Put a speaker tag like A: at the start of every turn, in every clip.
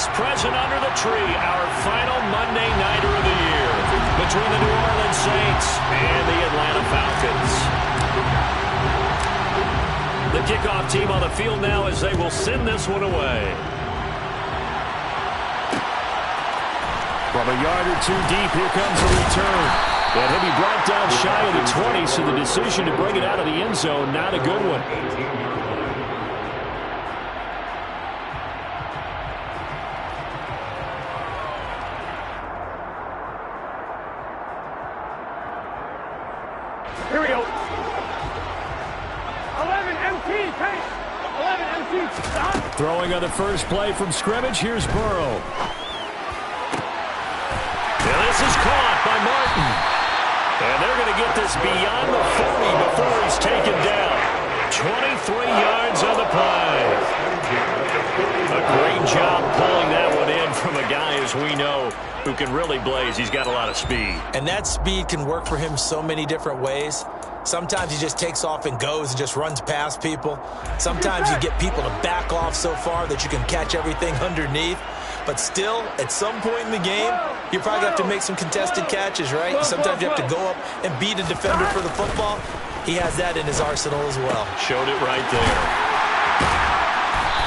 A: Just present under the tree, our final Monday Nighter of the year between the New Orleans Saints and the Atlanta Falcons. The kickoff team on the field now as they will send this one away. From a yard or two deep, here comes a return. And he'll be brought down shy of the 20, so the decision to bring it out of the end zone, not a good one.
B: Here we go. 11 MT, pace. 11 MT, stop.
A: Throwing on the first play from scrimmage, here's Burrow. And this is caught by Martin. And they're going to get this beyond the 40 before he's taken down. 23 yards on the play. A great job pulling that one in from a guy, as we know, who can really blaze. He's got a lot of speed.
C: And that speed can work for him so many different ways. Sometimes he just takes off and goes and just runs past people. Sometimes you get people to back off so far that you can catch everything underneath. But still, at some point in the game, you probably have to make some contested catches, right? Sometimes you have to go up and beat a defender for the football. He has that in his arsenal as well.
A: Showed it right there.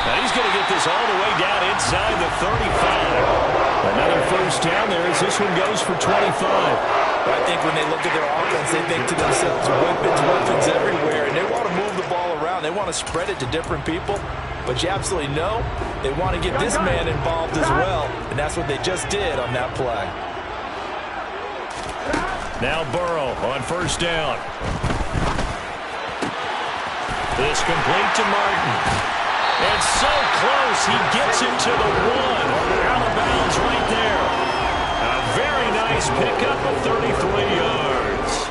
A: Now he's going to get this all the way down inside the 35. Another first down there as this one goes for 25.
C: I think when they look at their offense, they think to themselves, weapons everywhere, and they want to move the ball around. They want to spread it to different people. But you absolutely know they want to get this man involved as well, and that's what they just did on that play.
A: Now Burrow on first down. This complete to Martin. And so close, he gets it to the one. Out of bounds right there. A very nice pickup of 33 yards.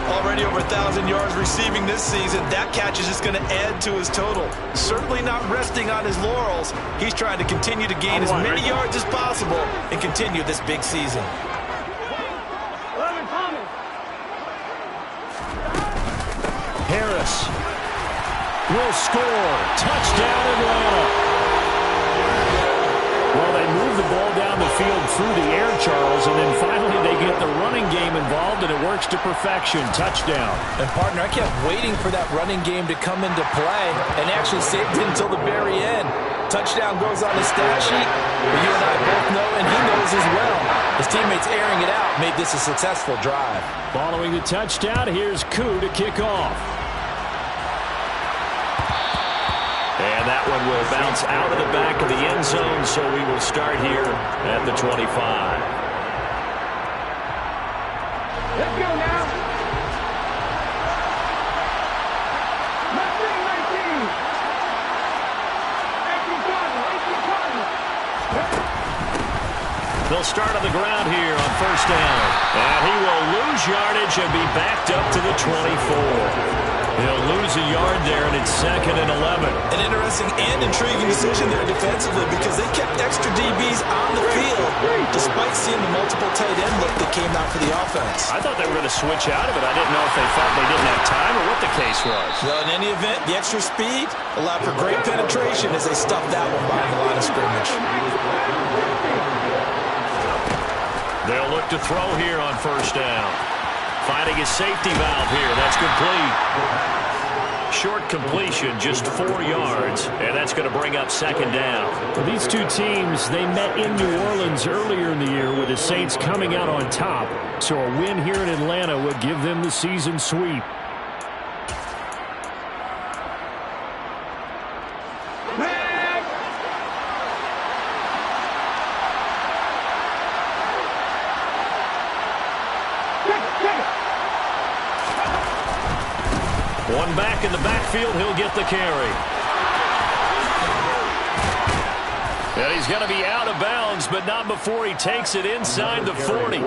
C: Already over 1,000 yards receiving this season. That catch is just going to add to his total. Certainly not resting on his laurels. He's trying to continue to gain as many yards as possible and continue this big season.
A: Harris will score. Touchdown, Atlanta. Well, they move the ball down the field through the air, Charles, and then finally they get the running game involved, and it works to perfection. Touchdown.
C: And, partner, I kept waiting for that running game to come into play and actually saved it until the very end. Touchdown goes on the stat sheet, but you and I both know, and he knows as well. His teammates airing it out made this a successful drive.
A: Following the touchdown, here's Koo to kick off. And that one will bounce out of the back of the end zone, so we will start here at the 25.
B: Let's go now. 18.
A: They'll start on the ground here on first down. And he will lose yardage and be backed up to the 24. He'll lose a yard there, and it's 2nd and 11.
C: An interesting and intriguing decision there defensively because they kept extra DBs on the field despite seeing the multiple tight end look that came out for the offense.
A: I thought they were going to switch out of it. I didn't know if they felt they didn't have time or what the case was.
C: Well, in any event, the extra speed allowed for great penetration as they stuffed that one behind the line of scrimmage.
A: They'll look to throw here on first down. Finding his safety valve here. That's complete. Short completion, just 4 yards, and that's going to bring up 2nd down. Well, these two teams, they met in New Orleans earlier in the year with the Saints coming out on top. So a win here in Atlanta would give them the season sweep. One back in the backfield, he'll get the carry. And he's going to be out of bounds, but not before he takes it inside the 40.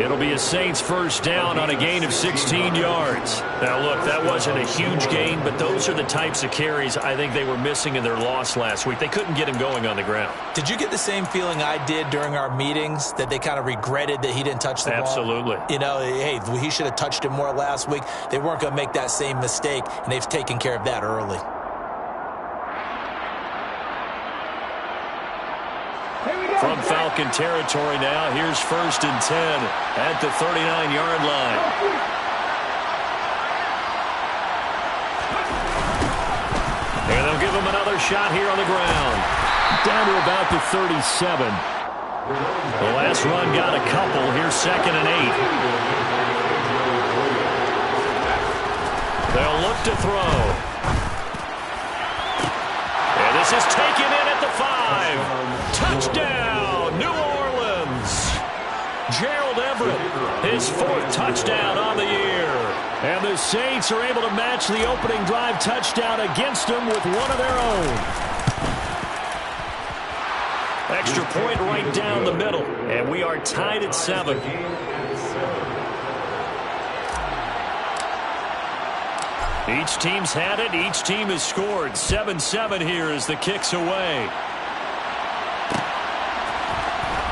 A: It'll be a Saints first down on a gain of 16 yards. Now, look, that wasn't a huge gain, but those are the types of carries I think they were missing in their loss last week. They couldn't get him going on the ground.
C: Did you get the same feeling I did during our meetings, that they kind of regretted that he didn't touch the ball?
A: Absolutely.
C: You know, hey, he should have touched it more last week. They weren't going to make that same mistake, and they've taken care of that early.
A: From Falcon territory now, here's 1st and 10 at the 39-yard line. And they'll give him another shot here on the ground. Down to about the 37. The last run got a couple. Here's 2nd and 8. They'll look to throw. And this is taken in at the 5. Touchdown, New Orleans. Gerald Everett, his 4th touchdown on the year. And the Saints are able to match the opening drive touchdown against them with one of their own. Extra point right down the middle. And we are tied at 7. Each team's had it. Each team has scored. 7-7 here as the kick's away.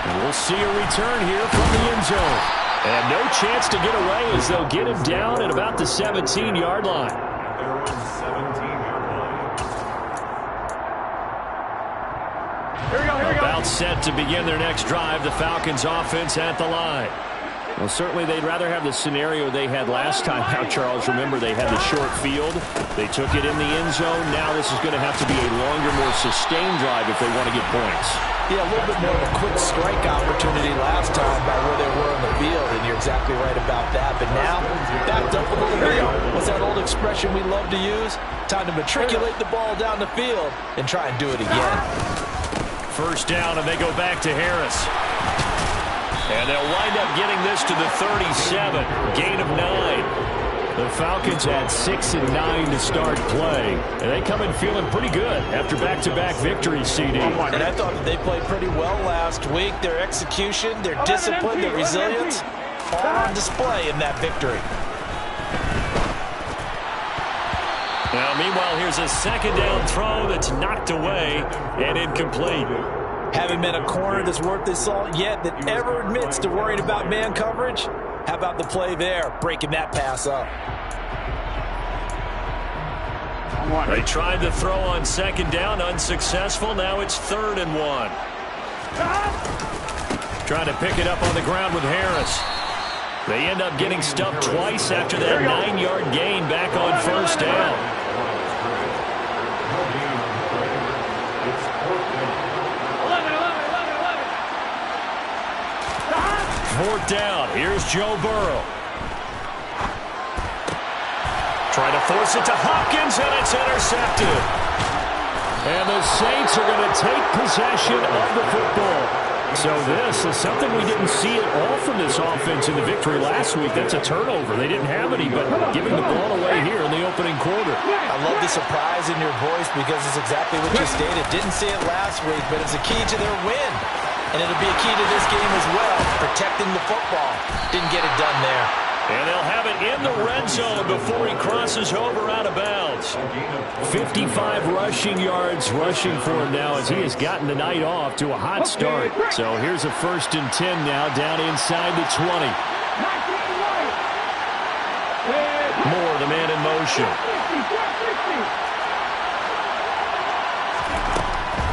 A: And we'll see a return here from the end zone. And no chance to get away as they'll get him down at about the 17-yard line.
B: Here we go.
A: About set to begin their next drive. The Falcons offense at the line.
D: Well, certainly they'd rather have the scenario they had last time out, Charles. Remember, they had the short field. They took it in the end zone. Now this is going to have to be a longer, more sustained drive if they want to get points.
C: Yeah, a little bit more of a quick strike opportunity last time by where they were in the field, and you're exactly right about that. But now, backed up a little bit. What's that old expression we love to use? Time to matriculate the ball down the field and try and do it again.
A: 1st down, and they go back to Harris. And they'll wind up getting this to the 37. Gain of 9. The Falcons had 6 and 9 to start play. And they come in feeling pretty good after back-to-back victories, CD.
C: And I thought that they played pretty well last week. Their execution, their discipline, their resilience, all on display in that victory.
A: Now, meanwhile, here's a 2nd down throw that's knocked away and incomplete.
C: Haven't been a corner that's worth his salt yet that ever admits to worrying about man coverage. How about the play there, breaking that pass up?
A: They tried to throw on 2nd down, unsuccessful. Now it's 3rd and 1. Trying to pick it up on the ground with Harris. They end up getting stuffed twice after that 9-yard gain back on 1st down. 4th down. Here's Joe Burrow. Trying to force it to Hopkins, and it's intercepted. And the Saints are going to take possession of the football. So this is something we didn't see at all from this offense in the victory last week. That's a turnover. They didn't have any, but giving the ball away here in the opening quarter.
C: I love the surprise in your voice because it's exactly what you stated. Didn't see it last week, but it's a key to their win. And it'll be a key to this game as well, protecting the football. Didn't get it done there.
A: And they'll have it in the red zone before he crosses over out of bounds. 55 rushing yards rushing for him now as he has gotten the night off to a hot start. So here's a 1st and 10 now down inside the 20. Moore, the man in motion.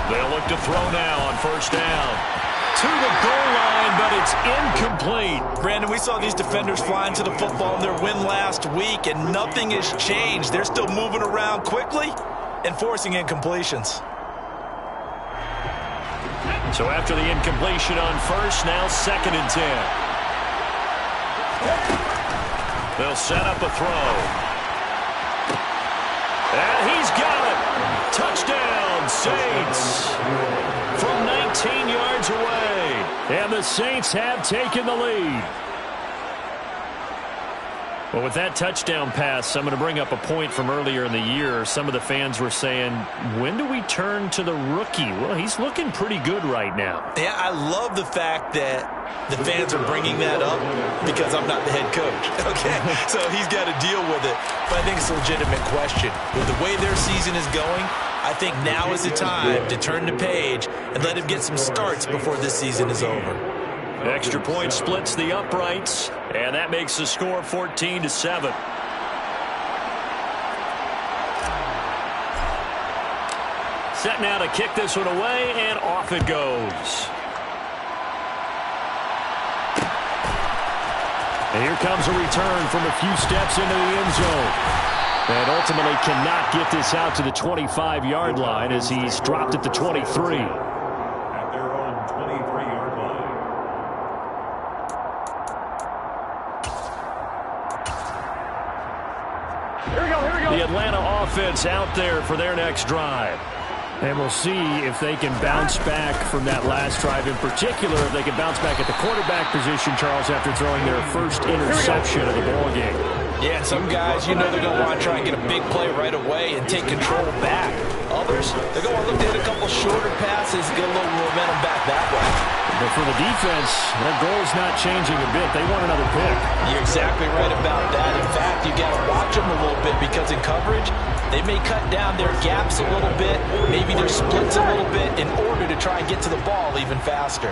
A: They'll look to throw now on 1st down. To the goal line, but it's incomplete.
C: Brandon, we saw these defenders flying to the football in their win last week, and nothing has changed. They're still moving around quickly and forcing incompletions.
A: So after the incompletion on 1st, now 2nd and 10. They'll set up a throw. And he's got it. Touchdown, Saints. From 19 yards away. And the Saints have taken the lead. Well, with that touchdown pass, I'm going to bring up a point from earlier in the year. Some of the fans were saying, when do we turn to the rookie? Well, he's looking pretty good right now.
C: Yeah, I love the fact that the fans are bringing that up because I'm not the head coach. Okay, so he's got to deal with it. But I think it's a legitimate question. With the way their season is going, I think now is the time to turn the page and let him get some starts before this season is over.
A: Extra point splits the uprights, and that makes the score 14-7. Set now to kick this one away, and off it goes.
D: And here comes a return from a few steps into the end zone. And ultimately cannot get this out to the 25-yard line as he's dropped at the 23.
E: At their own 23-yard line.
B: Here we go, here we go.
A: The Atlanta offense out there for their next drive.
D: And we'll see if they can bounce back from that last drive. In particular, if they can bounce back at the quarterback position, Charles, after throwing their first interception of the ballgame.
C: Yeah, and some guys, you know they're going to want to try and get a big play right away and take control back. Others, they're going to look to hit a couple shorter passes, get a little momentum back that way.
D: But for the defense, their goal's not changing a bit. They want another pick.
C: You're exactly right about that. In fact, you got to watch them a little bit because in coverage, they may cut down their gaps a little bit, maybe their splits a little bit in order to try and get to the ball even faster.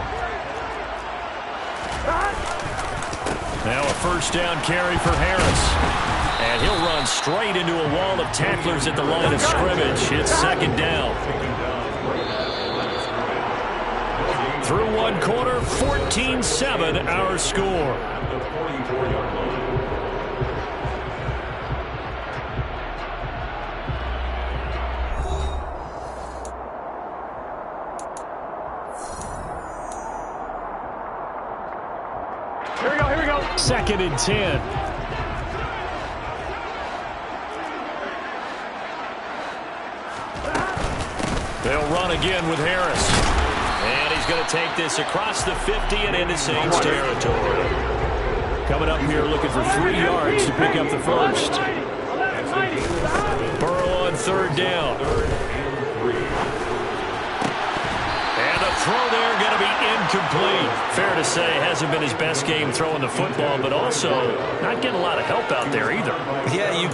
A: Now a first down carry for Harris. And he'll run straight into a wall of tacklers at the line of scrimmage. It's second down. Through one quarter, 14-7 our score.
B: Here we go.
D: Second and 10.
A: They'll run again with Harris. And he's going to take this across the 50 and into Saints territory.
D: Coming up here looking for 3 yards to pick up the first.
A: Burrow on third down. And the throw there going to be incomplete. Fair to say, hasn't been his best game throwing the football, but also not getting a lot of help out there either.
C: Yeah, you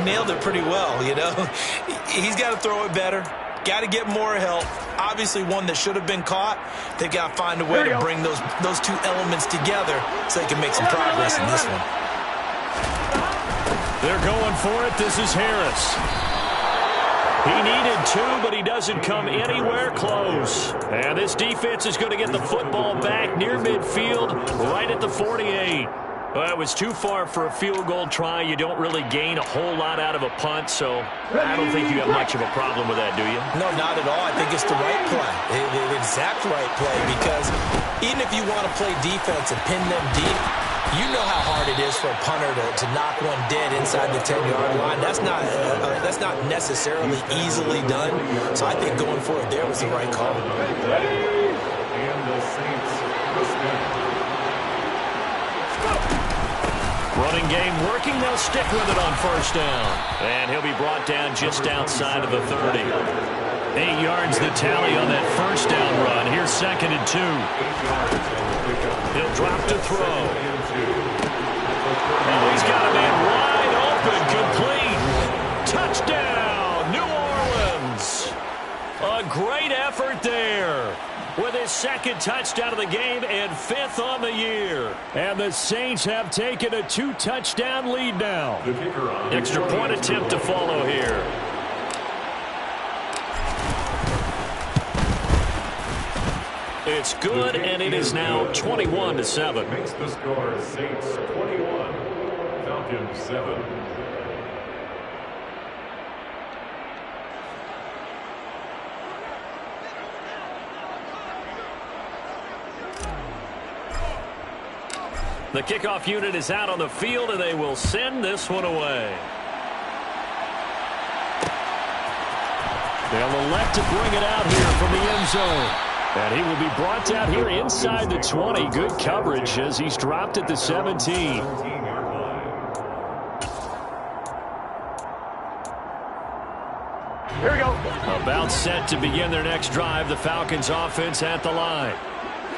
C: nailed it pretty well, you know. He's got to throw it better. Got to get more help. Obviously one that should have been caught. They've got to find a way to bring those two elements together so they can make some progress in this one.
A: They're going for it. This is Harris. He needed 2, but he doesn't come anywhere close. And this defense is going to get the football back near midfield, right at the 48. Well, it was too far for a field goal try. You don't really gain a whole lot out of a punt, so I don't think you have much of a problem with that, do you?
C: No, not at all. I think it's the right play, the exact right play, because even if you want to play defense and pin them deep, you know how hard it is for a punter to knock one dead inside the 10-yard line. That's not necessarily easily done, so I think going for it there was the right call.
E: And the Saints dismiss.
A: Running game working. They'll stick with it on first down. And he'll be brought down just outside of the 30. 8 yards the tally on that first down run. Here's second and 2. He'll drop to throw. Oh, he's got a man wide open. Complete. Touchdown, New Orleans. A great effort there, with his second touchdown of the game and 5th on the year.
D: And the Saints have taken a 2-touchdown lead now.
A: Extra point attempt to follow here. It's good, and it is now 21-7.
E: Makes the score Saints 21, Falcons 7.
A: The kickoff unit is out on the field, and they will send this one away.
D: They'll elect to bring it out here from the end zone. And he will be brought down here inside the 20. Good coverage as he's dropped at the 17.
B: Here we go.
A: About set to begin their next drive. The Falcons offense at the line.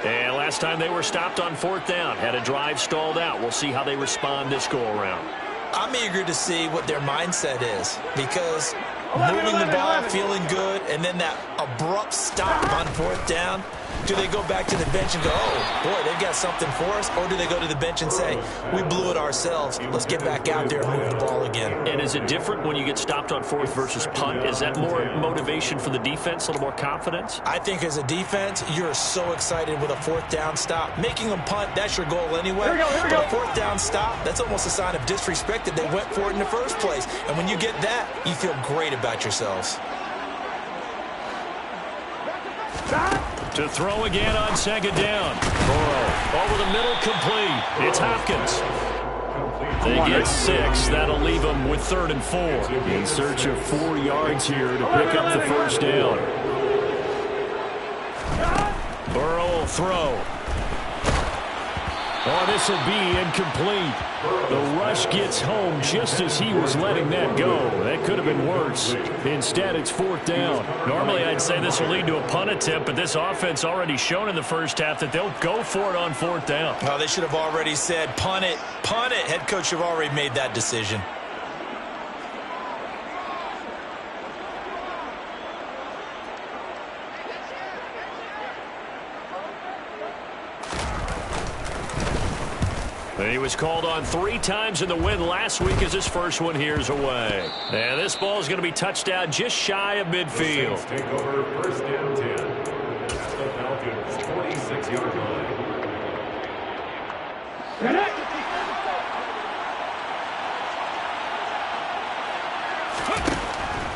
A: And last time they were stopped on 4th down. Had a drive stalled out. We'll see how they respond this go-around.
C: I'm eager to see what their mindset is, because moving the ball, feeling good, and then that abrupt stop on fourth down. Do they go back to the bench and go, oh, boy, they've got something for us? Or do they go to the bench and say, we blew it ourselves. Let's get back out there and move the ball again.
A: And is it different when you get stopped on fourth versus punt? Is that more motivation for the defense, a little more confidence?
C: I think as a defense, you're so excited with a fourth down stop. Making them punt, that's your goal anyway.
B: Here we go.
C: But a fourth down stop, that's almost a sign of disrespect that they went for it in the first place. And when you get that, you feel great about yourselves.
A: To throw again on second down. Burrow over the middle, complete. It's Hopkins. They get 6. That'll leave them with 3rd and 4.
D: In search of 4 yards here to pick up the first down.
A: Burrow will throw.
D: Oh, this will be incomplete. The rush gets home just as he was letting that go. That could have been worse. Instead, it's 4th down.
A: Normally, I'd say this will lead to a punt attempt, but this offense already shown in the first half that they'll go for it on 4th down.
C: Oh, they should have already said, punt it, punt it. Head coach should have already made that decision.
A: He was called on 3 times in the win last week as his first one here's away. And this ball is going to be touchdown just shy of midfield.
E: The Saints take over 1st and 10 at the Falcons' 26-yard line.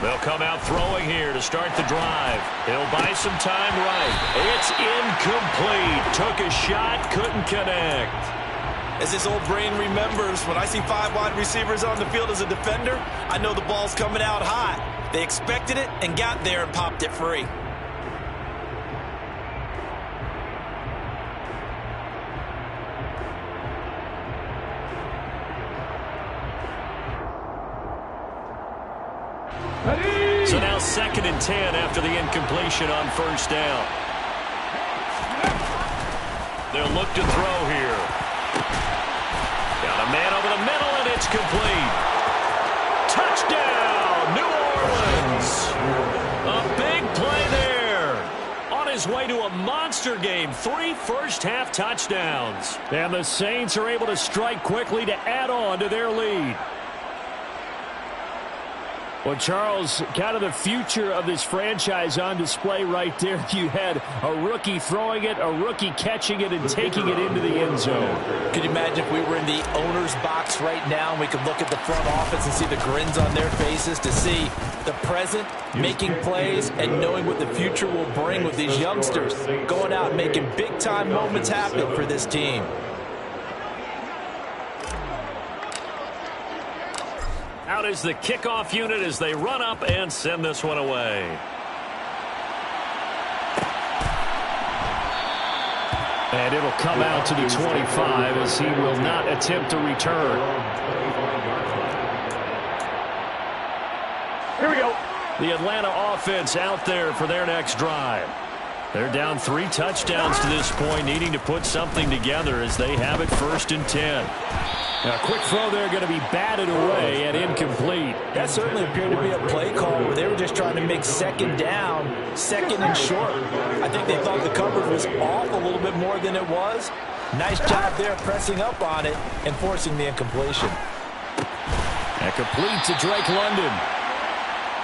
A: They'll come out throwing here to start the drive. He'll buy some time right. It's incomplete. Took a shot, couldn't connect.
C: As this old brain remembers, when I see 5 wide receivers on the field as a defender, I know the ball's coming out hot. They expected it and got there and popped it free.
A: So now 2nd and 10 after the incompletion on 1st down. They'll look to throw here. Got a man over the middle, and it's complete. Touchdown, New Orleans. A big play there. On his way to a monster game, 3 first-half touchdowns.
D: And the Saints are able to strike quickly to add on to their lead. Well, Charles, kind of the future of this franchise on display right there. You had a rookie throwing it, a rookie catching it, and taking it into the end zone.
C: Could you imagine if we were in the owner's box right now and we could look at the front office and see the grins on their faces to see the present, making plays, and knowing what the future will bring with these youngsters going out and making big-time moments happen for this team.
A: Out is the kickoff unit as they run up and send this one away.
D: And it'll come out to the 25 as he will not attempt to return.
B: Here we go.
A: The Atlanta offense out there for their next drive. They're down 3 touchdowns to this point, needing to put something together as they have it 1st and 10.
D: Now, a quick throw there going to be batted away and incomplete.
C: That certainly appeared to be a play call where they were just trying to make 2nd down, 2nd and short. I think they thought the coverage was off a little bit more than it was. Nice job there pressing up on it and forcing the incompletion.
D: And complete to Drake London.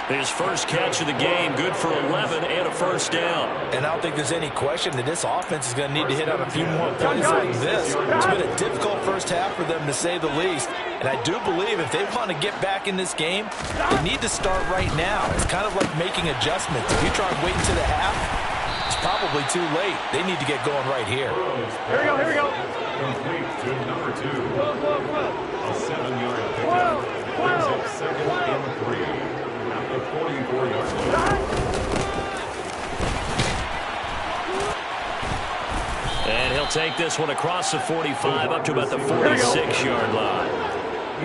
A: His first catch of the game, good for 11 and a 1st down.
C: And I don't think there's any question that this offense is going to need to hit on a few more plays like this. It's been a difficult first half for them, to say the least. And I do believe if they want to get back in this game, they need to start right now. It's kind of like making adjustments. If you try and wait until the half, it's probably too late. They need to get going right here.
B: Here we go, here we go.
E: Complete to number 2. A 7-yard pickup.
B: Whoa.
E: Brings up 2nd and 3. The 44-yard line.
A: And he'll take this one across the 45 up to about the 46-yard line.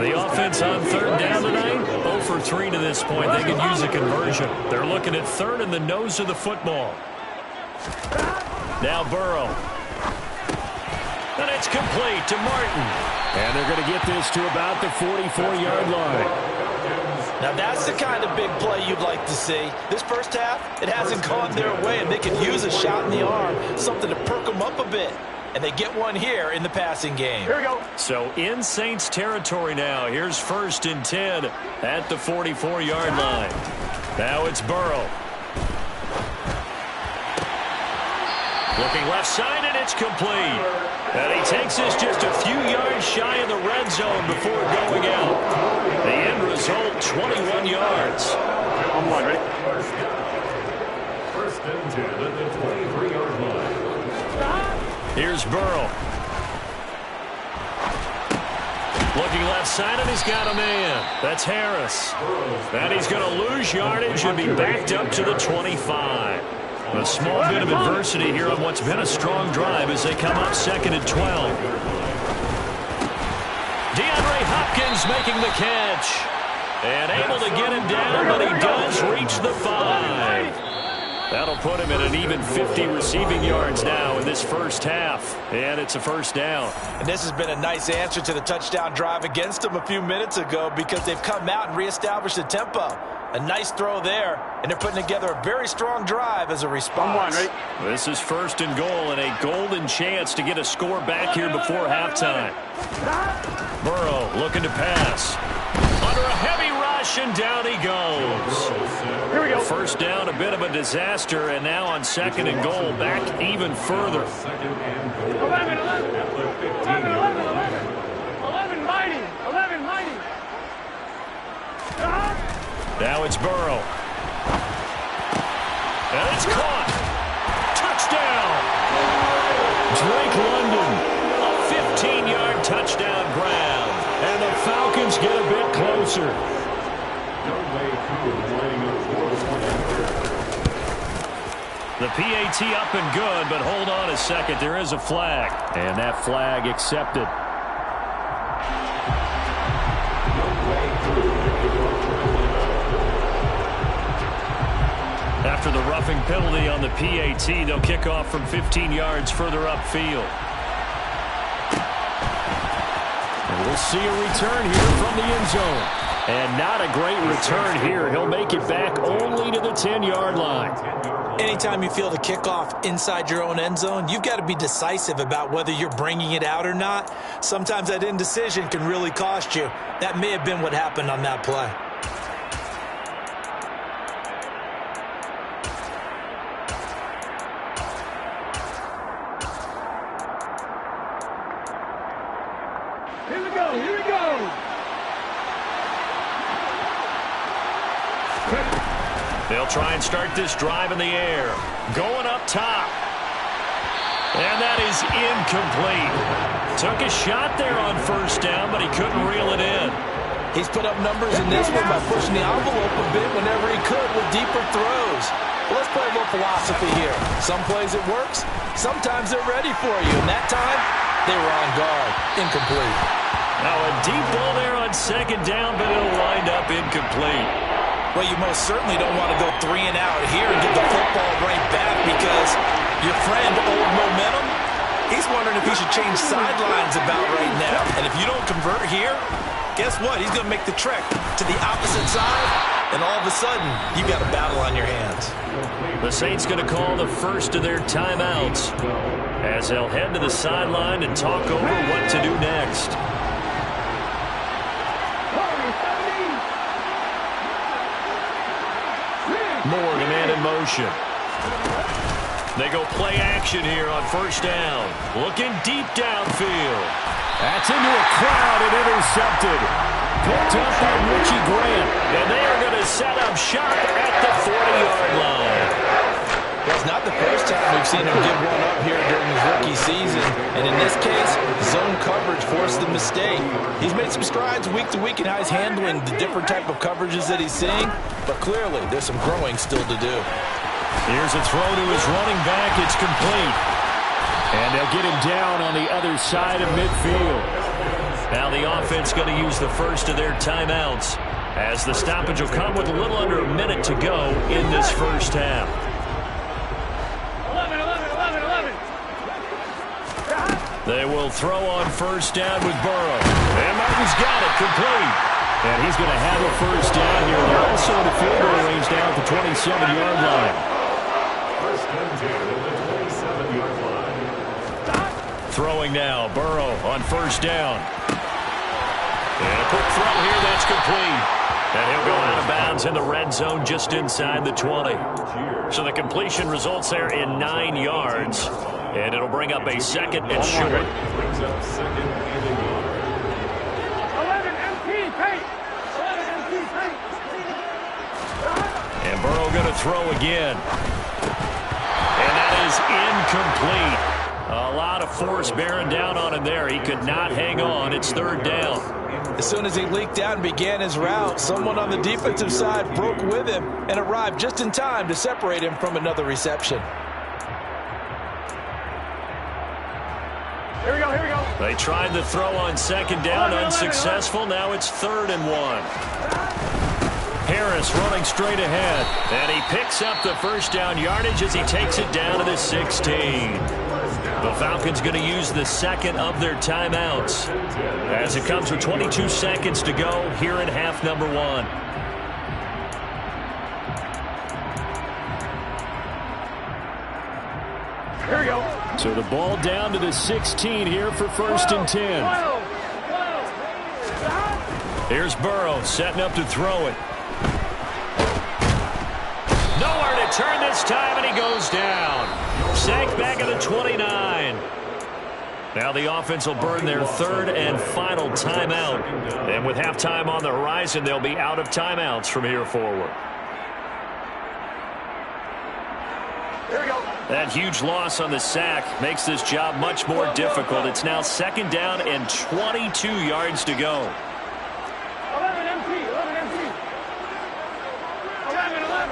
A: The offense on 3rd down tonight, 0 for 3 to this point. They could use a conversion. They're looking at 3rd and the nose of the football. Now Burrow. And it's complete to Martin.
D: And they're going to get this to about the 44-yard line.
C: Now that's the kind of big play you'd like to see. This first half, it hasn't gone their way, and they could use a shot in the arm, something to perk them up a bit. And they get one here in the passing game.
B: Here we go.
A: So in Saints territory now. Here's 1st and 10 at the 44-yard line. Now it's Burrow. Looking left side, and it's complete. And he takes this just a few yards shy of the red zone before going out. The end result, 21 yards.
B: I'm on, ready?
E: 1st and 10 at the 23-yard line.
A: Here's Burrow. Looking left side, and he's got a man. That's Harris. And he's going to lose yardage and be backed up to the 25. A small bit of adversity here on what's been a strong drive as they come up 2nd and 12. DeAndre Hopkins making the catch. And able to get him down, but he does reach the 5. That'll put him at an even 50 receiving yards now in this first half. And it's a 1st down.
C: And this has been a nice answer to the touchdown drive against them a few minutes ago because they've come out and reestablished the tempo. A nice throw there, and they're putting together a very strong drive as a response.
B: Right?
A: This is 1st and goal and a golden chance to get a score back here before halftime. Burrow looking to pass. Under a heavy rush, and down he goes.
B: Here we go.
A: 1st down, a bit of a disaster, and now on 2nd and goal, back even further.
B: 11, 11. 11, 11, 11. 11 mighty. 11 mighty.
A: Now it's Burrow. And it's caught. Touchdown. Drake London. A 15-yard touchdown grab. And the Falcons get a bit closer. The PAT up and good, but hold on a second. There is a flag. And that flag accepted. After the roughing penalty on the PAT, they'll kick off from 15 yards further upfield. And we'll see a return here from the end zone. And not a great return here. He'll make it back only to the 10-yard line.
C: Anytime you feel the kickoff inside your own end zone, you've got to be decisive about whether you're bringing it out or not. Sometimes that indecision can really cost you. That may have been what happened on that play.
B: Here we go. Here we go.
A: They'll try and start this drive in the air. Going up top. And that is incomplete. Took a shot there on 1st down, but he couldn't reel it in.
C: He's put up numbers in this one by pushing the envelope a bit whenever he could with deeper throws. Well, let's play a little philosophy here. Some plays it works. Sometimes they're ready for you. And that time, they were on guard. Incomplete.
A: Now a deep ball there on 2nd down, but it'll wind up incomplete.
C: Well, you most certainly don't want to go 3 and out here and get the football right back because your friend, Old Momentum, he's wondering if he should change sidelines about right now. And if you don't convert here, guess what? He's going to make the trek to the opposite side, and all of a sudden, you've got a battle on your hands.
A: The Saints going to call the first of their timeouts as they'll head to the sideline and talk over what to do next. Moore, the man in motion. They go play action here on 1st down. Looking deep downfield. That's into a crowd and intercepted. Picked up by Richie Grant. And they are going to set up shop at the 40-yard line.
C: Well, it's not the first time we've seen him give one up here during his rookie season. And in this case, zone coverage forced the mistake. He's made some strides week to week in how he's handling the different type of coverages that he's seeing. But clearly, there's some growing still to do.
A: Here's a throw to his running back. It's complete. And they'll get him down on the other side of midfield. Now the offense going to use the first of their timeouts as the stoppage will come with a little under a minute to go in this first half.
B: 11, 11, 11, 11.
A: They will throw on 1st down with Burrow. And Martin's got it complete.
D: And he's going to have a first down here. They're also in the field goal range now at the 27-yard line.
E: First and 10 at the 27-yard line.
A: Throwing now, Burrow on first down. And a quick throw here, that's complete. And he'll go out of bounds in the red zone just inside the 20. So the completion results there in 9 yards. And it'll bring up a second and short.
E: Brings up second and a yard.
B: 11 MP, paint. 11 MP, paint.
A: And Burrow going to throw again. And that is incomplete. A lot of force bearing down on him there. He could not hang on. It's third down.
C: As soon as he leaked out and began his route, someone on the defensive side broke with him and arrived just in time to separate him from another reception.
B: Here we go, here we go.
A: They tried the throw on second down, unsuccessful. Now it's 3rd and 1. Harris running straight ahead. And he picks up the first down yardage as he takes it down to the 16. The Falcons going to use the second of their timeouts as it comes with 22 seconds to go here in half number 1.
B: Here we go.
D: So the ball down to the 16 here for first and 10.
A: Here's Burrow setting up to throw it. Nowhere to turn this time, and he goes down. Sacked back at the 29. Now the offense will burn their 3rd and final timeout. And with halftime on the horizon, they'll be out of timeouts from here forward.
B: Here we go.
A: That huge loss on the sack makes this job much more difficult. It's now 2nd down and 22 yards to go.
B: 11 MP, 11 MP. 11, 11.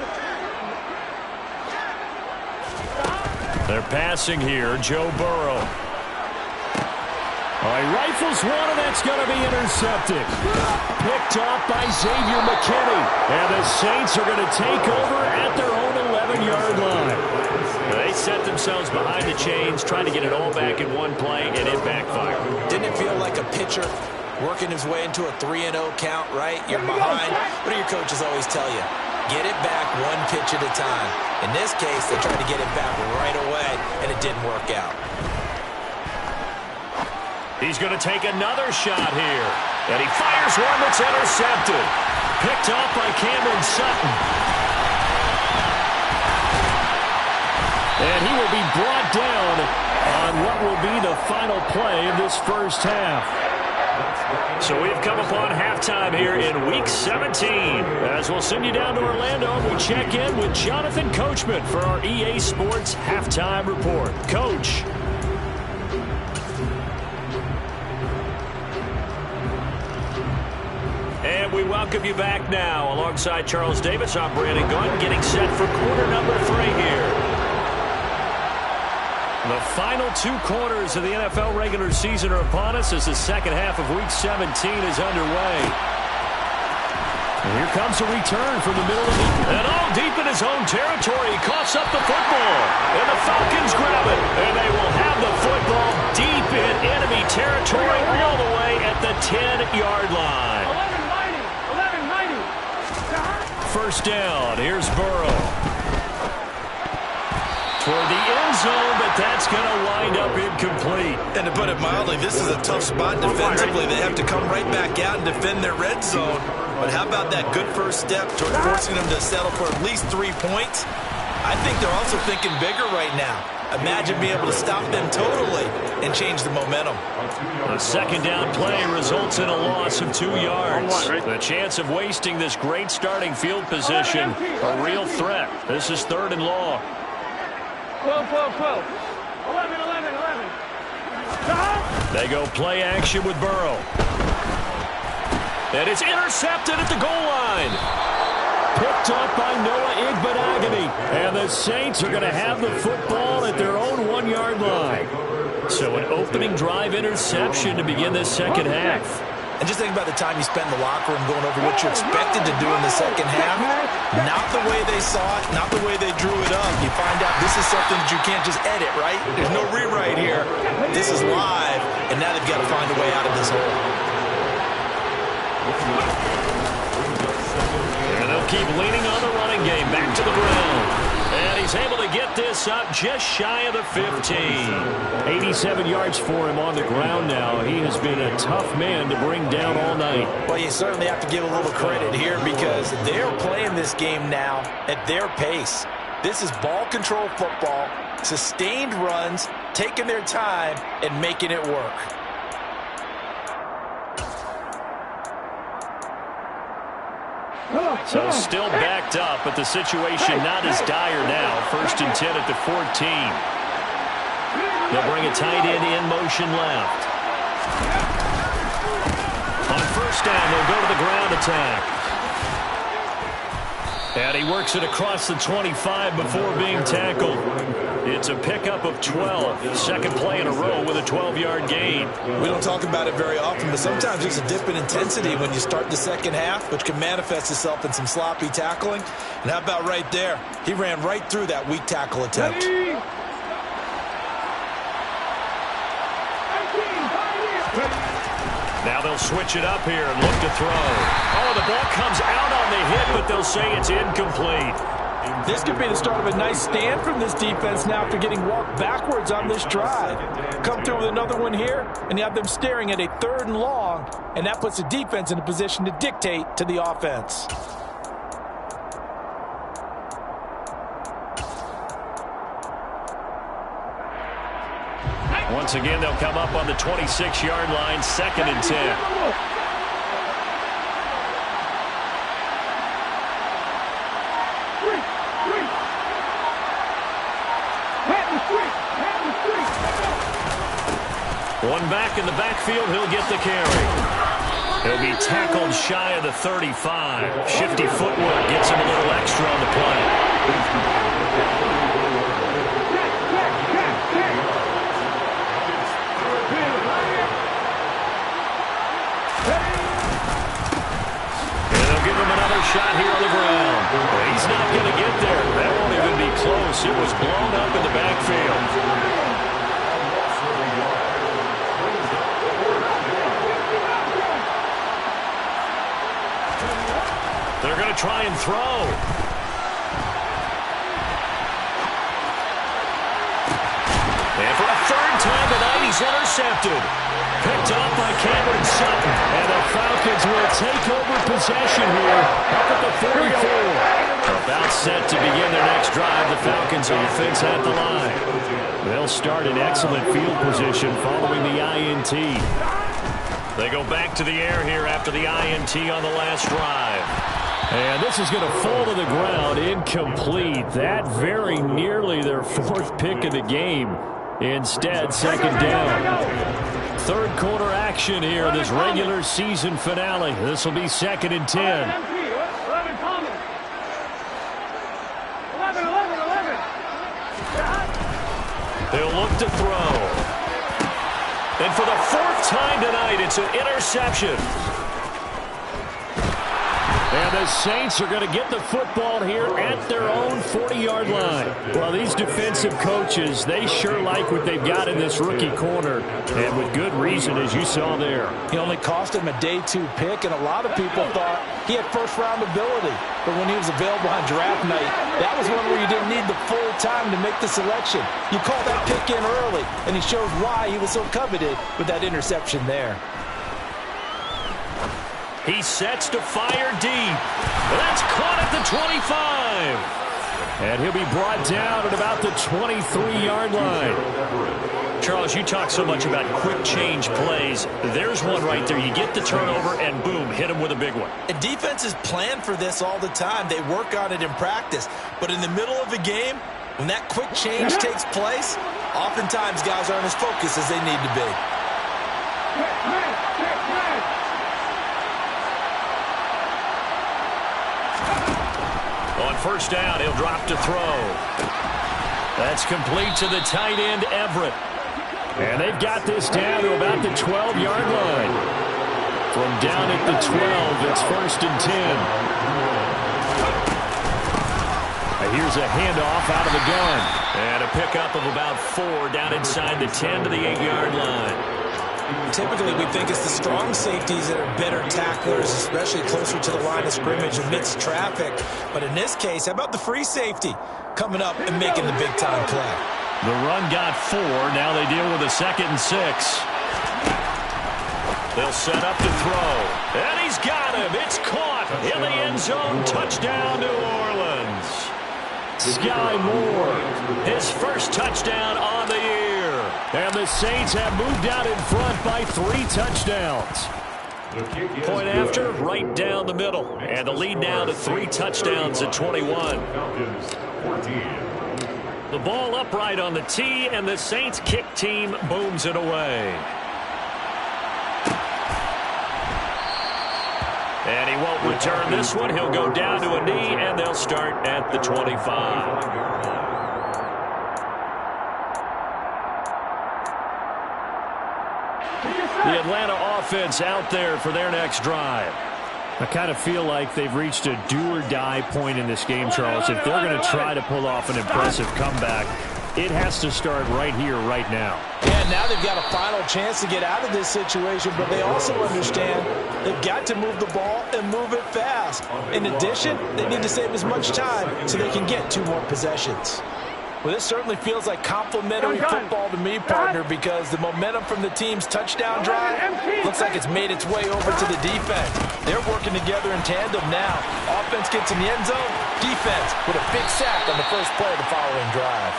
A: They're passing here. Joe Burrow.
D: He rifles one, and that's going to be intercepted. Picked off by Xavier McKinney. And the Saints are going to take over at their own 11-yard line.
A: They set themselves behind the chains, trying to get it all back in one play, and it backfired.
C: Didn't it feel like a pitcher working his way into a 3-0 count, right? You're behind. What do your coaches always tell you? Get it back one pitch at a time. In this case, they tried to get it back right away, and it didn't work out.
A: He's going to take another shot here. And he fires one that's intercepted. Picked off by Cameron Sutton.
D: And he will be brought down on what will be the final play of this first half.
A: So we've come upon halftime here in Week 17. As we'll send you down to Orlando, we check in with Jonathan Coachman for our EA Sports Halftime Report. Coach. And we welcome you back now. Alongside Charles Davis, I'm Brandon Gunn, getting set for quarter number 3 here. The final 2 quarters of the NFL regular season are upon us as the second half of Week 17 is underway. And here comes a return from the middle of the... And all deep in his own territory, he coughs up the football. And the Falcons grab it. And they will have the football deep in enemy territory all the way at the 10-yard line.
B: 11, 90.
A: First down. Here's Burrow. Toward the end zone, but that's going to wind up incomplete.
C: And to put it mildly, this is a tough spot defensively. They have to come right back out and defend their red zone. But how about that good first step toward forcing them to settle for at least 3 points? I think they're also thinking bigger right now. Imagine being able to stop them totally and change the momentum.
A: The second down play results in a loss of 2 yards. The chance of wasting this great starting field position, a real threat. This is 3rd and long.
B: 12, 12, 12. 11, 11, 11.
A: They go play action with Burrow. And it's intercepted at the goal line.
D: Picked off by Noah Igbenogany. And the Saints are going to have the football at their own 1-yard line.
A: So an opening drive interception to begin this second half.
C: And just think about the time you spent in the locker room going over what you expected to do in the second half. Not the way they saw it, not the way they drew it up. You find out this is something that you can't just edit, right? There's no rewrite here. This is live, and now they've got to find a way out of this hole.
A: And they'll keep leaning on the running game. Back to the ground. And he's able to get this up just shy of the 15.
D: 87 yards for him on the ground now. He has been a tough man to bring down all night.
C: Well, you certainly have to give a little credit here because they're playing this game now at their pace. This is ball control football, sustained runs, taking their time and making it work.
A: So still backed up, but the situation not as dire now. 1st and 10 at the 14. They'll bring a tight end in motion left. On 1st down, they'll go to the ground attack. And he works it across the 25 before being tackled. It's a pickup of 12. Second play in a row with a 12-yard gain.
C: We don't talk about it very often, but sometimes there's a dip in intensity when you start the second half, which can manifest itself in some sloppy tackling. And how about right there? He ran right through that weak tackle attempt.
A: Now they'll switch it up here and look to throw. Oh, the ball comes out on the hit, but they'll say it's incomplete.
C: This could be the start of a nice stand from this defense now after getting walked backwards on this drive. Come through with another one here, and you have them staring at a 3rd and long, and that puts the defense in a position to dictate to the offense.
A: Once again, they'll come up on the 26-yard line, 2nd and 10. One back in the backfield, he'll get the carry. He'll be tackled shy of the 35. Shifty footwork gets him a little extra on the play. And they'll give him another shot here on the ground. He's not going to get there. That won't even be close. It was blown up in the backfield. They're going to try and throw. And for a 3rd time tonight, he's intercepted. Picked up by Cameron Sutton. And the Falcons will take over possession here up at the 44. About set to begin their next drive. The Falcons offense at the line. They'll start in excellent field position following the INT. They go back to the air here after the INT on the last drive.
D: And this is going to fall to the ground, incomplete. That very nearly their 4th pick of the game. Instead, 2nd down. 3rd quarter action here in this regular season finale. This will be 2nd and 10.
B: 11 coming. 11.
A: They'll look to throw. And for the 4th time tonight, it's an interception.
D: And the Saints are going to get the football here at their own 40-yard line. Well, these defensive coaches, they sure like what they've got in this rookie corner, and with good reason, as you saw there.
C: He only cost him a day 2 pick, and a lot of people thought he had first-round ability. But when he was available on draft night, that was one where you didn't need the full time to make the selection. You call that pick in early, and he shows why he was so coveted with that interception there.
A: He sets to fire deep. That's caught at the 25.
D: And he'll be brought down at about the 23-yard line.
A: Charles, you talk so much about quick change plays. There's one right there. You get the turnover, and boom, hit him with a big one.
C: And defenses plan for this all the time. They work on it in practice. But in the middle of a game, when that quick change takes place, oftentimes guys aren't as focused as they need to be.
A: On 1st down, he'll drop to throw. That's complete to the tight end, Everett.
D: And they've got this down to about the 12-yard line. From down at the 12, it's 1st and 10. And here's a handoff out of the gun.
A: And a pickup of about 4 down inside the 10 to the 8-yard line.
C: Typically, we think it's the strong safeties that are better tacklers, especially closer to the line of scrimmage amidst traffic. But in this case, how about the free safety coming up and making the big-time play?
D: The run got 4. Now they deal with a 2nd and 6.
A: They'll set up to throw. And he's got him. It's caught in the end zone. Touchdown, New Orleans. Sky Moore, his first touchdown on the year.
D: And the Saints have moved out in front by 3 touchdowns.
A: Point after, right down the middle. And the lead now to 3 touchdowns at 21. The ball upright on the tee, and the Saints kick team booms it away. And he won't return this one. He'll go down to a knee, and they'll start at the 25. The Atlanta offense out there for their next drive.
D: I kind of feel like they've reached a do-or-die point in this game, Charles. If they're going to try to pull off an impressive comeback, it has to start right here, right now.
C: Yeah, now they've got a final chance to get out of this situation, but they also understand they've got to move the ball and move it fast. In addition, they need to save as much time so they can get 2 more possessions. Well, this certainly feels like complimentary football to me, partner, because the momentum from the team's touchdown drive looks like it's made its way over to the defense. They're working together in tandem now. Offense gets in the end zone, defense with a big sack on the first play of the following drive.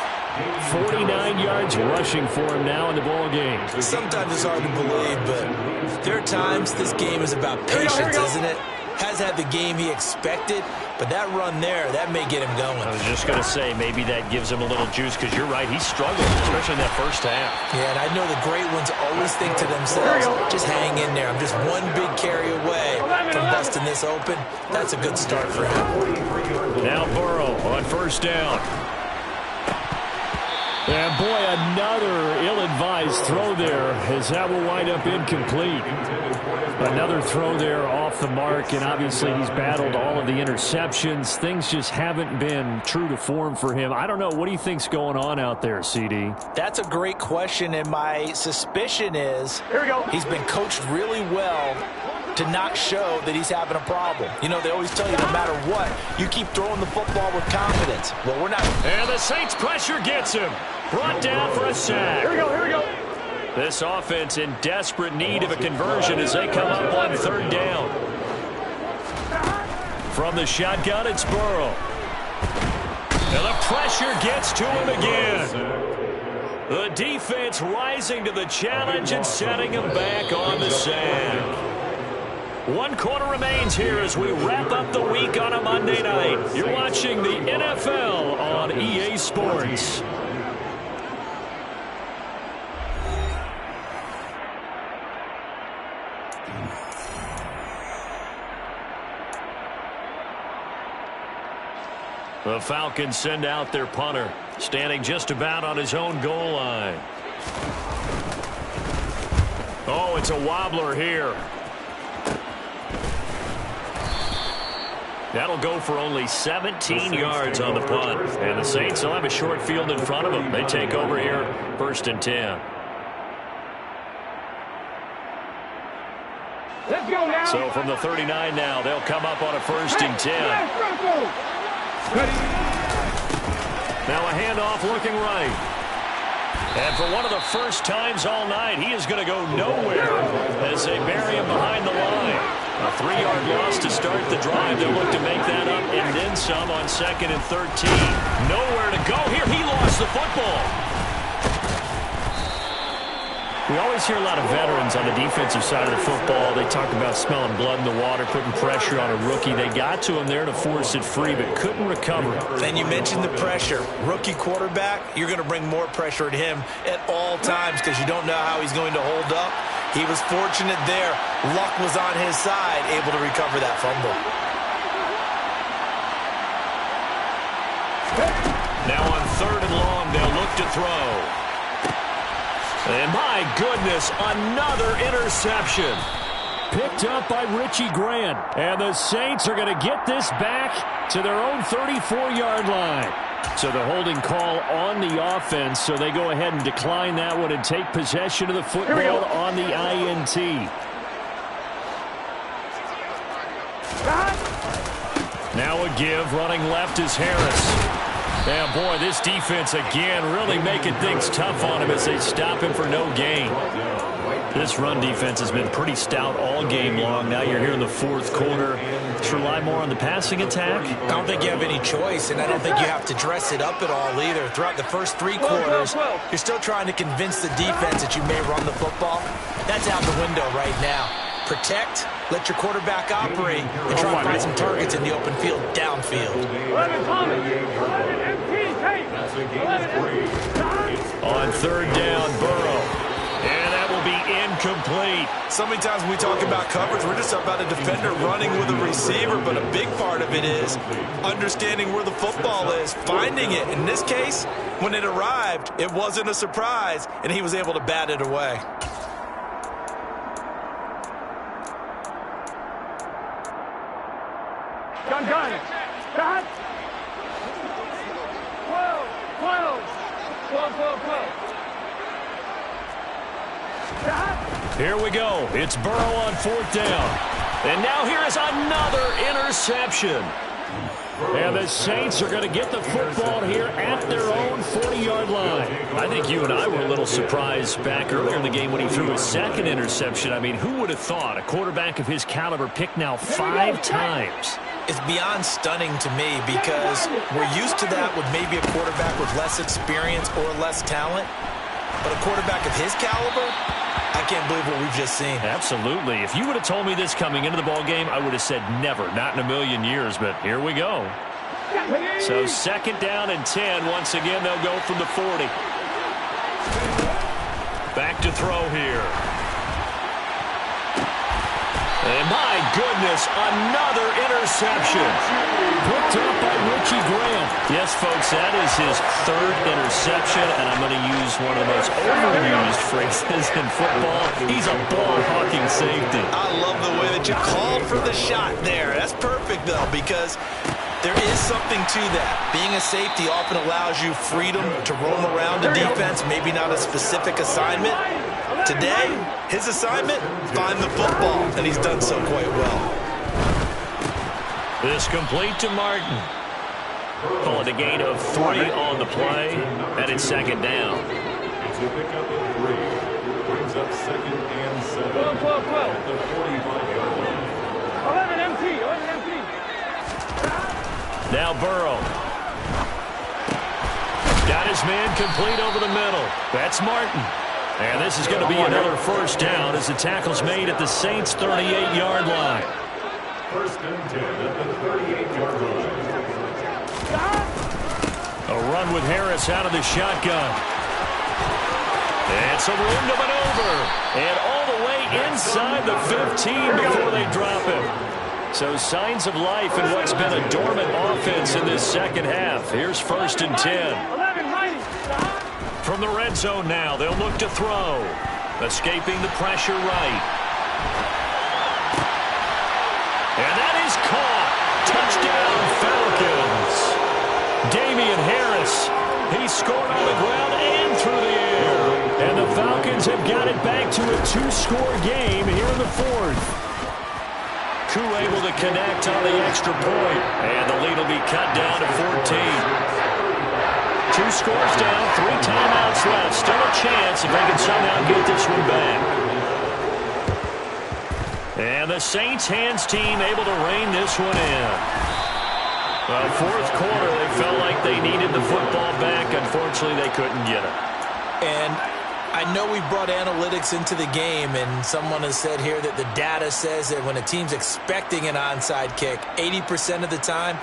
D: 49 yards rushing for him now in the ball game.
C: Sometimes it's hard to believe, but there are times this game is about patience, isn't it? Has had the game he expected, but that run there, that may get him going.
A: I was just going to say, maybe that gives him a little juice, because you're right, he struggled, especially in that first half.
C: Yeah, and I know the great ones always think to themselves, just hang in there. I'm just one big carry away from busting this open. That's a good start for him.
A: Now Burrow on first down.
D: And boy, another ill-advised throw there, as that will wind up incomplete. Another throw there off the mark, and obviously he's battled all of the interceptions. Things just haven't been true to form for him. I don't know. What do you think's going on out there, CD?
C: That's a great question, and my suspicion is he's been coached really well to not show that he's having a problem. You know, they always tell you no matter what, you keep throwing the football with confidence. Well, we're not.
A: And the Saints pressure gets him. Brought down for a sack.
B: Here we go.
A: This offense in desperate need of a conversion as they come up on third down. From the shotgun, it's Burrow. And the pressure gets to him again. The defense rising to the challenge and setting him back on the sack. 1 quarter remains here as we wrap up the week on a Monday night. You're watching the NFL on EA Sports. The Falcons send out their punter, standing just about on his own goal line. Oh, it's a wobbler here. That'll go for only 17 yards on the punt. And the Saints will have a short field in front of them. They take over here, 1st and 10.
B: Let's go now.
A: So from the 39 now, they'll come up on a 1st and 10. Now a handoff looking right. And for one of the first times all night, he is going to go nowhere as they bury him behind the line. A 3-yard loss to start the drive. They'll look to make that up and then some on 2nd and 13. Nowhere to go here. He lost the football.
D: We always hear a lot of veterans on the defensive side of the football. They talk about smelling blood in the water, putting pressure on a rookie. They got to him there to force it free, but couldn't recover.
C: And you mentioned the pressure. Rookie quarterback, you're going to bring more pressure at him at all times because you don't know how he's going to hold up. He was fortunate there. Luck was on his side, able to recover that fumble.
A: Now on 3rd and long, they'll look to throw. And my goodness, another interception.
D: Picked up by Richie Grant. And the Saints are going to get this back to their own 34-yard line. So the holding call on the offense, so they go ahead and decline that one and take possession of the football on the INT. Now a give, running left is Harris. Yeah, boy, this defense again really making things tough on him as they stop him for no gain. This run defense has been pretty stout all game long. Now you're here in the fourth quarter. Just rely more on the passing attack.
C: I don't think you have any choice, and I don't think you have to dress it up at all either. Throughout the first 3 quarters, you're still trying to convince the defense that you may run the football. That's out the window right now. Protect, let your quarterback operate, and try to find some targets in the open field downfield.
B: 11 Thomas, 11 MT, tape. 11
A: On third down, Burrow. And that will be incomplete.
C: So many times when we talk about coverage, we're just about a defender running with a receiver, but a big part of it is understanding where the football is, finding it. In this case, when it arrived, it wasn't a surprise, and he was able to bat it away.
B: Gun. Got. 12.
A: Here we go. It's Burrow on fourth down. And now here is another interception.
D: And the Saints are going to get the football here at their own 40-yard line.
A: I think you and I were a little surprised back earlier in the game when he threw his second interception. I mean, who would have thought a quarterback of his caliber picked now 5 times?
C: It's beyond stunning to me because we're used to that with maybe a quarterback with less experience or less talent. But a quarterback of his caliber, I can't believe what we've just seen.
A: Absolutely. If you would have told me this coming into the ball game, I would have said never, not in a million years, but here we go. So second down and 10. Once again, they'll go from the 40. Back to throw here. And my goodness, another interception.
D: Picked up by Richie Grant.
A: Yes, folks, that is his 3rd interception, and I'm going to use one of the most overused phrases in football. He's a ball-hawking safety.
C: I love the way that you called for the shot there. That's perfect, though, because there is something to that. Being a safety often allows you freedom to roam around the defense, maybe not a specific assignment. Today, his assignment, find the football, and he's done so quite well.
A: This complete to Martin. Call it a gain of 3 on the play, and it's second down.
E: It's a pickup of 3. Brings up second and 7.
B: 12.
E: At the 45-yard line.
B: 11 MT.
A: Now Burrow. Got his man complete over the middle. That's Martin. And this is going to be another first down as the tackle's made at the Saints' 38-yard line.
E: First and 10 at the 38-yard line.
A: A run with Harris out of the shotgun. And some room to maneuver. And all the way inside the 15 before they drop him. So signs of life in what's been a dormant offense in this second half. Here's first and 10. From the red zone now, they'll look to throw. Escaping the pressure right. And that is caught. Touchdown, Falcons. Damian Harris. He scored on the ground and through the air. And the Falcons have got it back to a 2-score game here in the 4th. Koo able to connect on the extra point. And the lead will be cut down to 14. 2 scores down, 3 timeouts left. Still a chance if they can somehow get this one back. And the Saints hands team able to rein this one in. Well, 4th quarter, they felt like they needed the football back. Unfortunately, they couldn't get it.
C: And I know we brought analytics into the game, and someone has said here that the data says that when a team's expecting an onside kick, 80% of the time,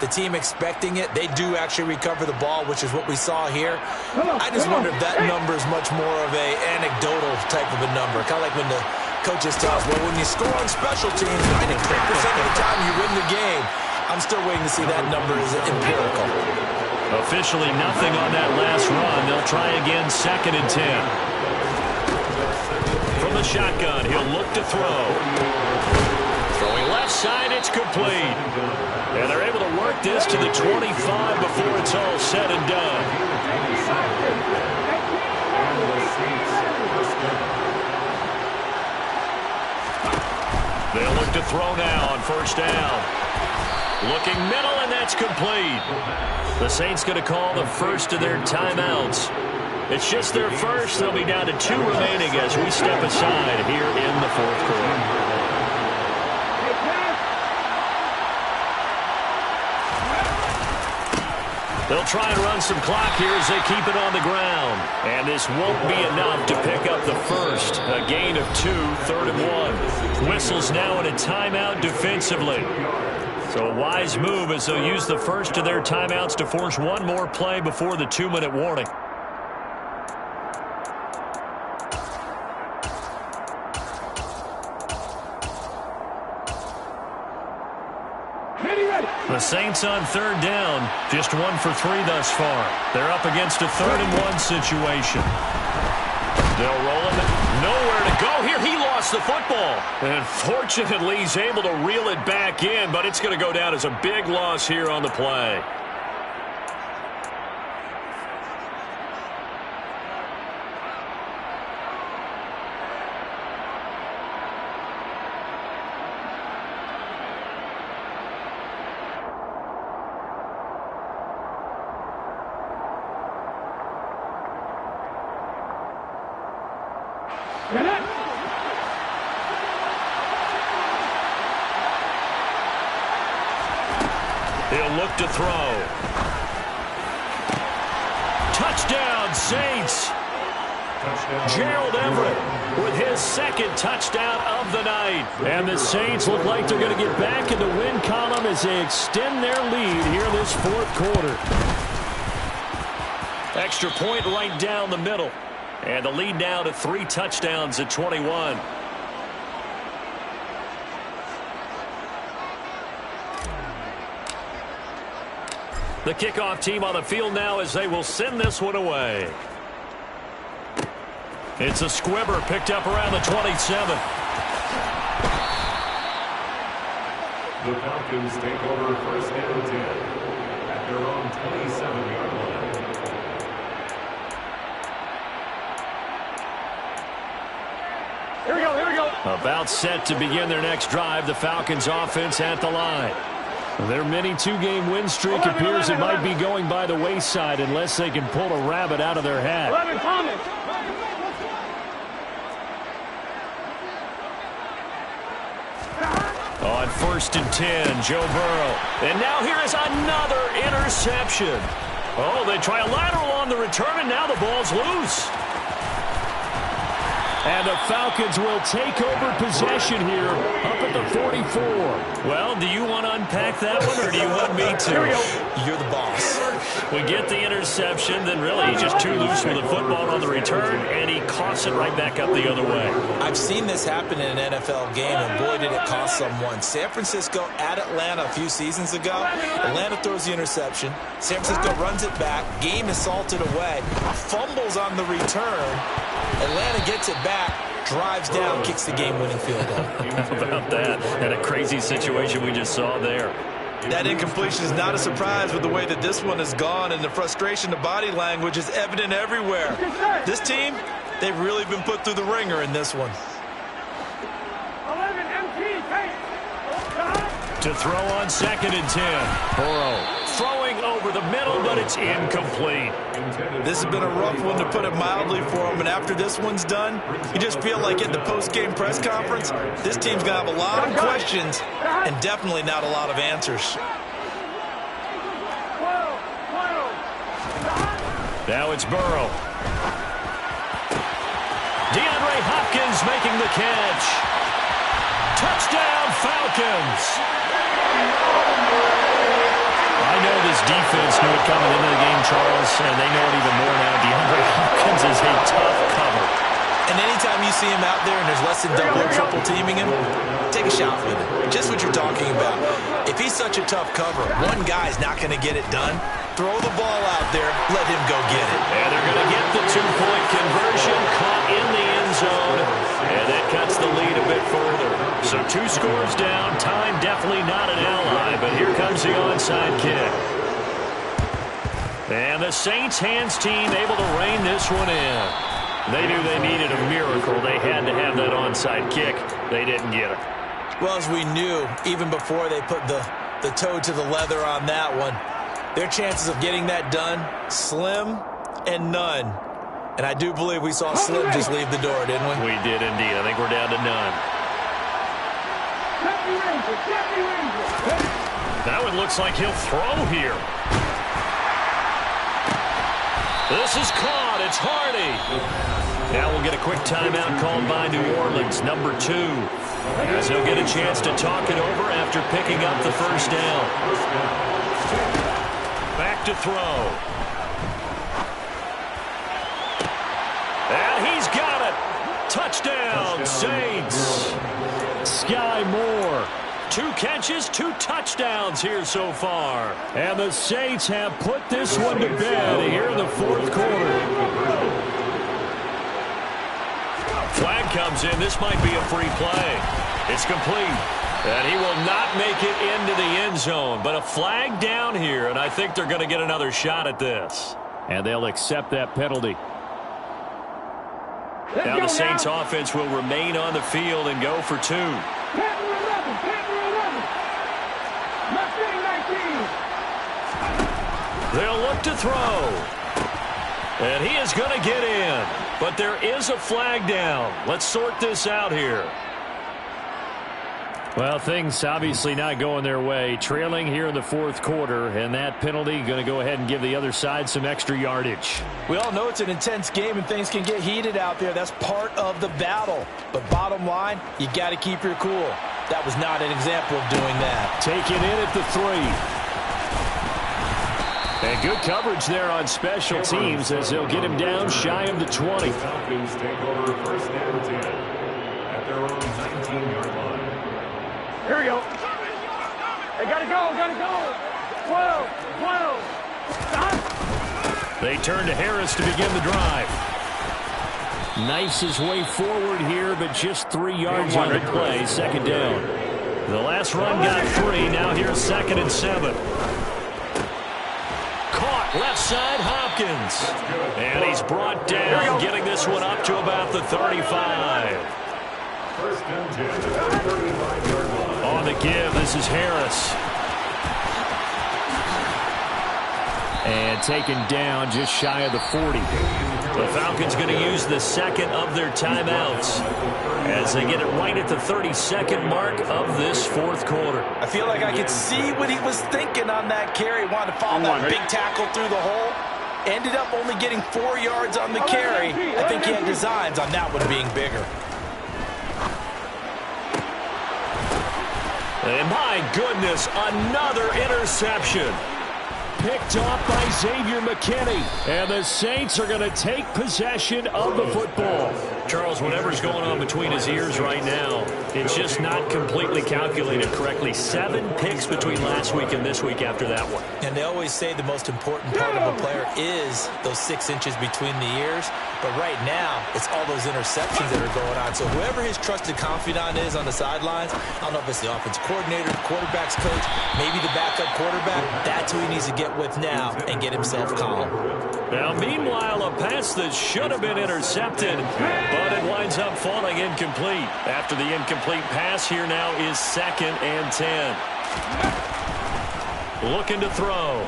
C: the team expecting it, they do actually recover the ball, which is what we saw here. I just wonder if that number is much more of a anecdotal type of a number. Kind of like when the coaches tell us, well, when you score on special teams, 93% of the time you win the game. I'm still waiting to see that number is empirical.
A: Officially nothing on that last run. They'll try again, second and 10. From the shotgun, he'll look to throw. Throwing left side, it's complete. And they're able to work convert this to the 25 before it's all said and done. They'll look to throw now on first down. Looking middle, and that's complete. The Saints going to call the first of their timeouts. It's just their first. They'll be down to 2 remaining as we step aside here in the fourth quarter. They'll try and run some clock here as they keep it on the ground. And this won't be enough to pick up the first. A gain of 2, 3rd and 1. Whistles now in a timeout defensively. So a wise move as they'll use the first of their timeouts to force one more play before the 2-minute warning. The Saints on 3rd down, just 1 for 3 thus far. They're up against a 3rd and 1 situation. They'll roll him. Nowhere to go here. He lost the football. And fortunately, he's able to reel it back in, but it's going to go down as a big loss here on the play. He'll look to throw. Touchdown, Saints. Gerald Everett with his 2nd touchdown of the night. And the Saints look like they're going to get back in the win column as they extend their lead here this 4th quarter. Extra point right down the middle. And the lead now to 3 touchdowns at 21. The kickoff team on the field now as they will send this one away. It's a squibber picked up around the 27.
E: The Falcons take over first and 10 at their own 27-yard line.
B: Here we go, here we go.
A: About set to begin their next drive. The Falcons offense at the line.
D: Their mini 2-game win streak appears it might be going by the wayside unless they can pull a rabbit out of their hat.
B: 11, Thomas.
A: On 1st and 10, Joe Burrow. And now here is another interception. Oh, they try a lateral on the return, and now the ball's loose.
D: And the Falcons will take over possession here up at the 44.
A: Well, do you want to unpack that one, or do you want me to?
C: You're the boss.
A: We get the interception, then really he's just too loose with the football on the return, and he coughs it right back up the other way.
C: I've seen this happen in an NFL game, and boy, did it cost someone. San Francisco at Atlanta a few seasons ago. Atlanta throws the interception. San Francisco runs it back. Game is salted away. Fumbles on the return. Atlanta gets it back, drives down, kicks the game-winning field goal.
A: How about that? And a crazy situation we just saw there.
C: That incompletion is not a surprise with the way that this one has gone, and the frustration, the body language is evident everywhere. This team, they've really been put through the ringer in this one.
B: 11, MT, take.
A: To throw on 2nd and 10. Burrow throwing over the middle, but it's incomplete.
C: This has been a rough one, to put it mildly, for him. And after this one's done, you just feel like at the post-game press conference, this team's going to have a lot of questions and definitely not a lot of answers.
A: Now it's Burrow. DeAndre Hopkins making the catch. Touchdown, Falcons. I know this defense knew it coming into the game, Charles, and they know it even more now. DeAndre Hopkins is a tough cover.
C: And anytime you see him out there and there's less than double or triple teaming him, take a shot with it. Just what you're talking about. If he's such a tough cover, one guy's not going to get it done. Throw the ball out there, let him go get it.
A: And they're going to get the 2-point conversion, caught in the end zone, and that cuts the lead a bit further. So 2 scores down, time definitely not an ally, but here comes the onside kick. And the Saints hands team able to rein this one in. They knew they needed a miracle. They had to have that onside kick. They didn't get it.
C: Well, as we knew, even before they put the toe to the leather on that one, their chances of getting that done, slim and none. And I do believe we saw Slim just leave the door, didn't we?
A: We did indeed. I think we're down to none. That one looks like he'll throw here. This is caught. It's Hardy. Now we'll get a quick timeout called by New Orleans, number 2. As he'll get a chance to talk it over after picking up the first down. Back to throw. And he's got it. Touchdown, Saints. Sky Moore. 2 catches, 2 touchdowns here so far.
D: And the Saints have put this one to bed here in the fourth quarter.
A: Flag comes in. This might be a free play. It's complete. And he will not make it into the end zone. But a flag down here, and I think they're going to get another shot at this.
D: And they'll accept that penalty.
A: Now the Saints offense will remain on the field and go for 2. They'll look to throw. And he is going to get in. But there is a flag down. Let's sort this out here.
D: Well, things obviously not going their way. Trailing here in the fourth quarter, and that penalty going to go ahead and give the other side some extra yardage.
C: We all know it's an intense game and things can get heated out there. That's part of the battle. But bottom line, you got to keep your cool. That was not an example of doing that.
D: Taken in at the 3. And good coverage there on special teams as they'll get him down shy of the 20.
E: The Falcons take over first and 10 at their own 19-yard line.
B: Here we go. They gotta go, 12, 12. Stop.
A: They turn to Harris to begin the drive.
D: Knifes his way forward here, but just 3 yards on the play. Second down.
A: The last run got 3. Now here's 2nd and 7. Caught left side, Hopkins. And he's brought down, getting this one up to about the 35.
E: First and 10 at the 35-yard line.
A: On the give, this is Harris.
D: And taken down just shy of the 40.
A: The Falcons going to use the second of their timeouts as they get it right at the 32nd mark of this fourth quarter.
C: I feel like I could see what he was thinking on that carry. Wanted to follow that big tackle through the hole. Ended up only getting 4 yards on the carry. I think he had designs on that one being bigger.
A: And my goodness, another interception.
D: Picked off by Xavier McKinney. And the Saints are going to take possession of the football.
A: Charles, whatever's going on between his ears right now, it's just not completely calculated correctly. 7 picks between last week and this week after that one.
C: And they always say the most important part of a player is those 6 inches between the ears. But right now, it's all those interceptions that are going on. So whoever his trusted confidant is on the sidelines, I don't know if it's the offensive coordinator, quarterback's coach, maybe the backup quarterback, that's who he needs to get with now and get himself calm.
A: Now, meanwhile, a pass that should have been intercepted, but it winds up falling incomplete. After the incomplete pass, here now is 2nd and 10. Looking to throw.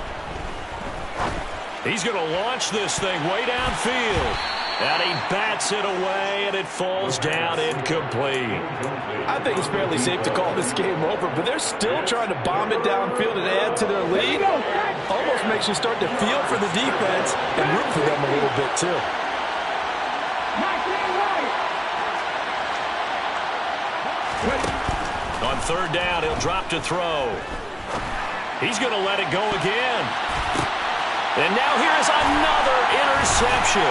A: He's going to launch this thing way downfield. And he bats it away, and it falls down incomplete.
C: I think it's fairly safe to call this game over, but they're still trying to bomb it downfield and add to their lead. Almost makes you start to feel for the defense and root for them a little bit, too.
A: On 3rd down, he'll drop to throw. He's going to let it go again. And now here's another interception.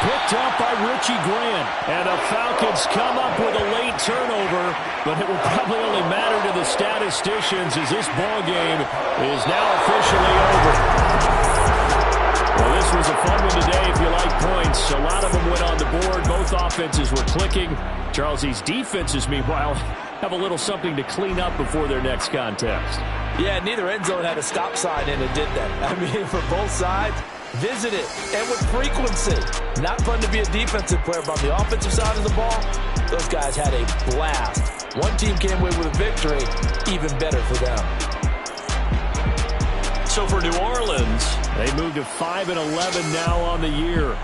D: Picked up by Richie Grant. And the Falcons come up with a late turnover, but it will probably only matter to the statisticians as this ball game is now officially over. Well, this was a fun one today if you like points. A lot of them went on the board. Both offenses were clicking. Charles, these defenses, meanwhile, have a little something to clean up before their next contest.
C: Yeah, neither end zone had a stop sign in it, did they? I mean, for both sides, visit it, and with frequency. Not fun to be a defensive player, but on the offensive side of the ball, those guys had a blast. One team came away with a victory, even better for them.
A: So for New Orleans,
D: they moved to 5-11 now on the year.